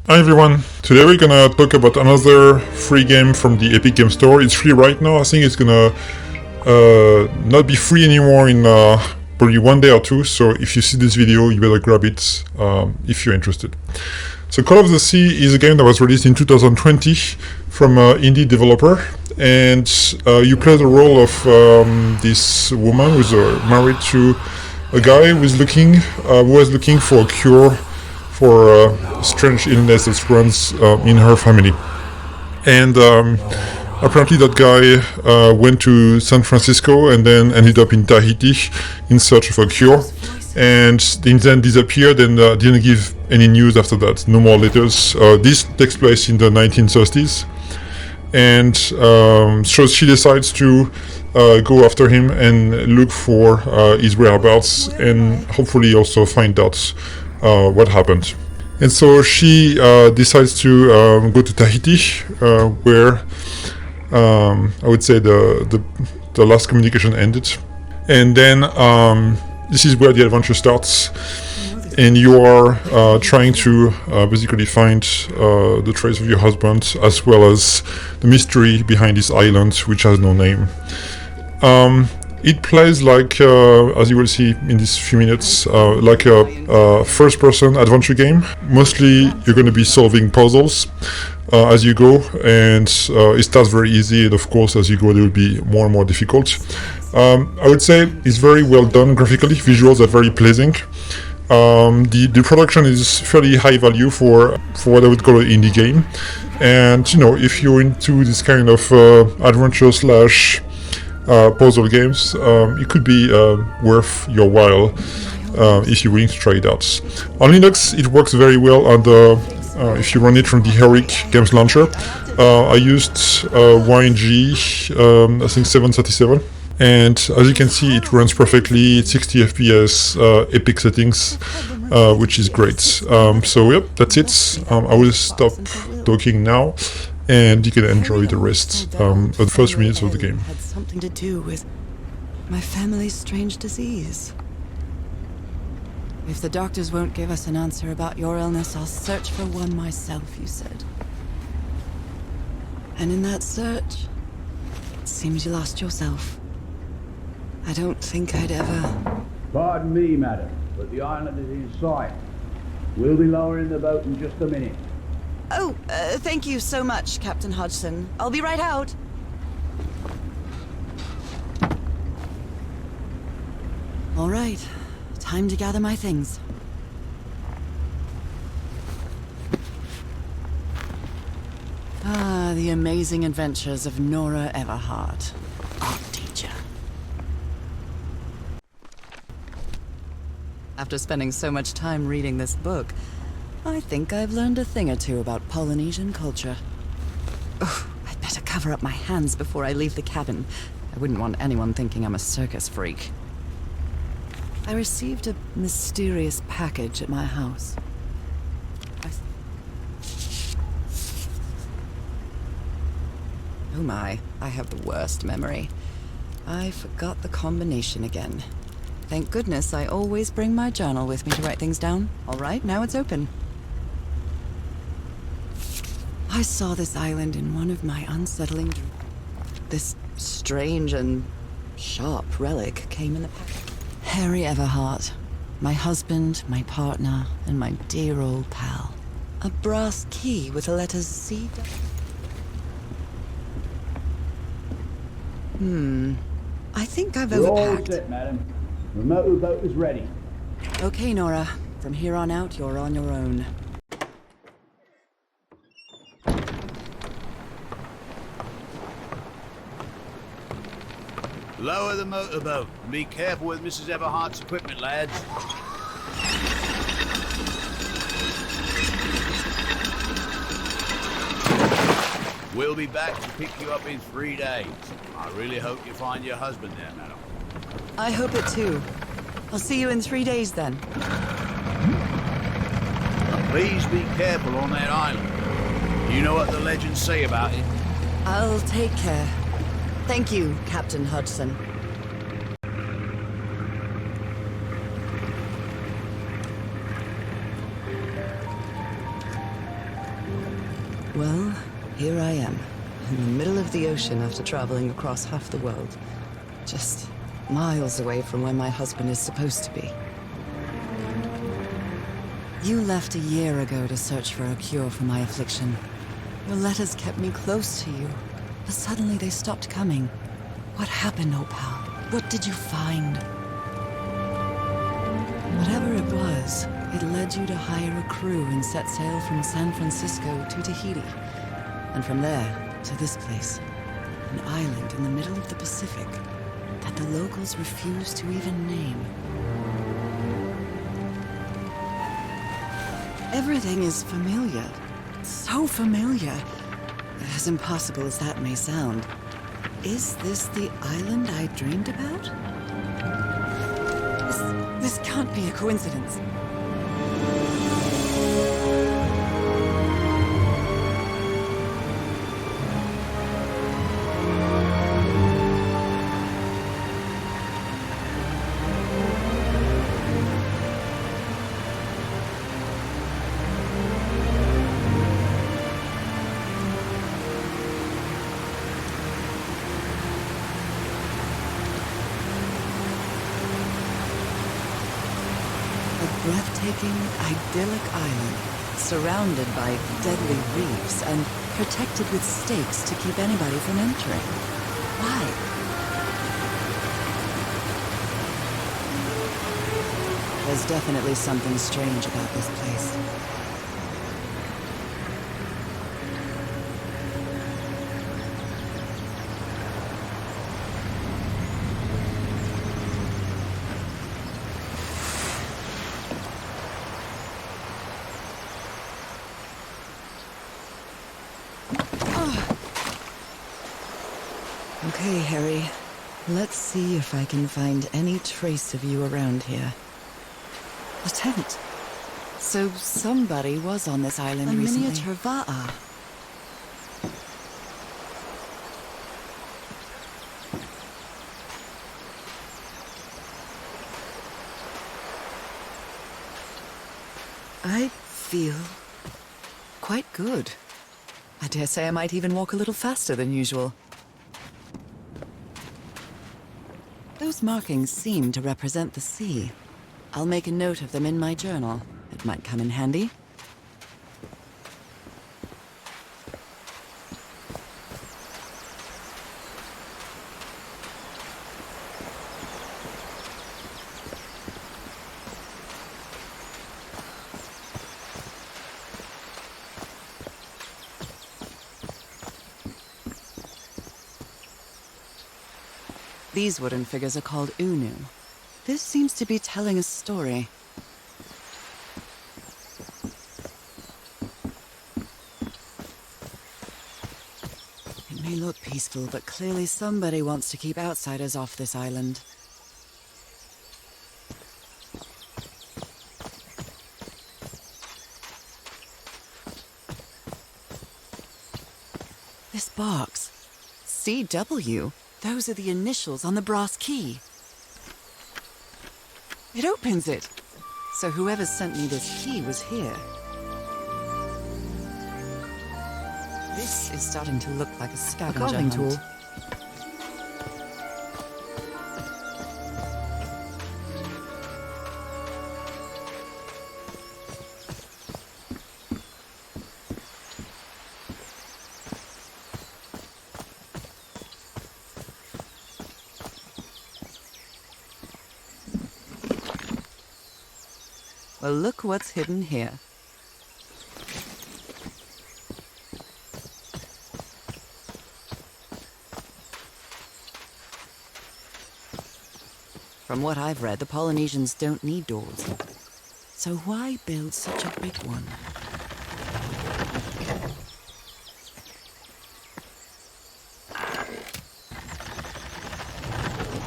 Hi everyone, today we're gonna talk about another free game from the Epic Game Store. It's free right now. I think it's gonna not be free anymore in probably one day or two, so if you see this video you better grab it if you're interested. So Call of the Sea is a game that was released in 2020 from an indie developer, and you play the role of this woman who's married to a guy who was looking for a cure for a strange illness that runs in her family. And apparently that guy went to San Francisco and then ended up in Tahiti in search of a cure, and then disappeared and didn't give any news after that. No more letters. This takes place in the 1930s, and so she decides to go after him and look for his whereabouts and hopefully also find out what happened. And so she decides to go to Tahiti, where I would say the last communication ended. And then this is where the adventure starts, and you are trying to basically find the trace of your husband, as well as the mystery behind this island, which has no name. It plays like, as you will see in these few minutes, like a first-person adventure game. Mostly you're going to be solving puzzles as you go, and it starts very easy, and of course as you go they will be more and more difficult. I would say it's very well done graphically. Visuals are very pleasing. The production is fairly high value for what I would call an indie game, and you know, if you're into this kind of adventure slash puzzle games, it could be worth your while if you're willing to try it out. On Linux, it works very well, and if you run it from the Heroic Games Launcher. I used YNG, I think 737, and as you can see, it runs perfectly, 60 FPS, epic settings, which is great. So yep, that's it. I will stop talking now, and you can enjoy the rest of the first minutes of the game. Had something to do with my family's strange disease. If the doctors won't give us an answer about your illness, I'll search for one myself, you said. And in that search, it seems you lost yourself. I don't think I'd ever... Pardon me, madam, but the island is in sight. We'll be lowering the boat in just a minute. Oh, thank you so much, Captain Hodgson. I'll be right out. All right, time to gather my things. Ah, the amazing adventures of Nora Everhart, art teacher. After spending so much time reading this book, I think I've learned a thing or two about Polynesian culture. Oh, I'd better cover up my hands before I leave the cabin. I wouldn't want anyone thinking I'm a circus freak. I received a mysterious package at my house. Oh my, I have the worst memory. I forgot the combination again. Thank goodness I always bring my journal with me to write things down. All right, now it's open. I saw this island in one of my unsettling dreams. This strange and sharp relic came in the package. Harry Everhart, my husband, my partner, and my dear old pal. A brass key with the letters C. I think I've We're all overpacked. set, madam. The motorboat is ready. Okay, Nora. From here on out, you're on your own. Lower the motorboat and be careful with Mrs. Everhart's equipment, lads. We'll be back to pick you up in 3 days. I really hope you find your husband there, madam. I hope it too. I'll see you in 3 days then. Please be careful on that island. You know what the legends say about it. I'll take care. Thank you, Captain Hodgson. Well, here I am, in the middle of the ocean after traveling across half the world. Just miles away from where my husband is supposed to be. You left a year ago to search for a cure for my affliction. Your letters kept me close to you, but suddenly they stopped coming. What happened, Opal? What did you find? Whatever it was, it led you to hire a crew and set sail from San Francisco to Tahiti. And from there to this place, an island in the middle of the Pacific that the locals refuse to even name. Everything is familiar. So familiar. As impossible as that may sound. Is this the island I dreamed about? This can't be a coincidence. Breathtaking, idyllic island, surrounded by deadly reefs and protected with stakes to keep anybody from entering. Why? There's definitely something strange about this place. Okay, Harry. Let's see if I can find any trace of you around here. A tent. So somebody was on this island recently. A miniature Va'a. I feel quite good. I dare say I might even walk a little faster than usual. Those markings seem to represent the sea. I'll make a note of them in my journal. It might come in handy. These wooden figures are called Unu. This seems to be telling a story. It may look peaceful, but clearly somebody wants to keep outsiders off this island. This box. CW. Those are the initials on the brass key. It opens it. So whoever sent me this key was here. This is starting to look like a scavenger hunt. Tool. Well, look what's hidden here. From what I've read, the Polynesians don't need doors. So why build such a big one?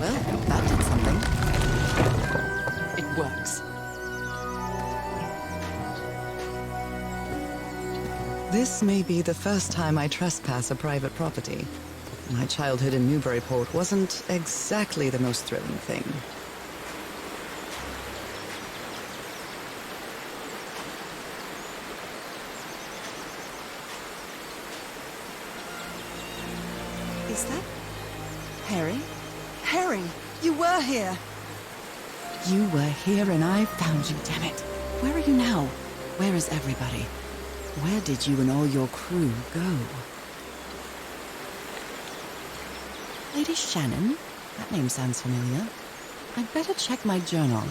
Well, that did something. It works. This may be the first time I trespass a private property. My childhood in Newburyport wasn't exactly the most thrilling thing. Is that Harry? Harry, you were here. You were here and I found you, damn it. Where are you now? Where is everybody? Where did you and all your crew go? Lady Shannon? That name sounds familiar. I'd better check my journal.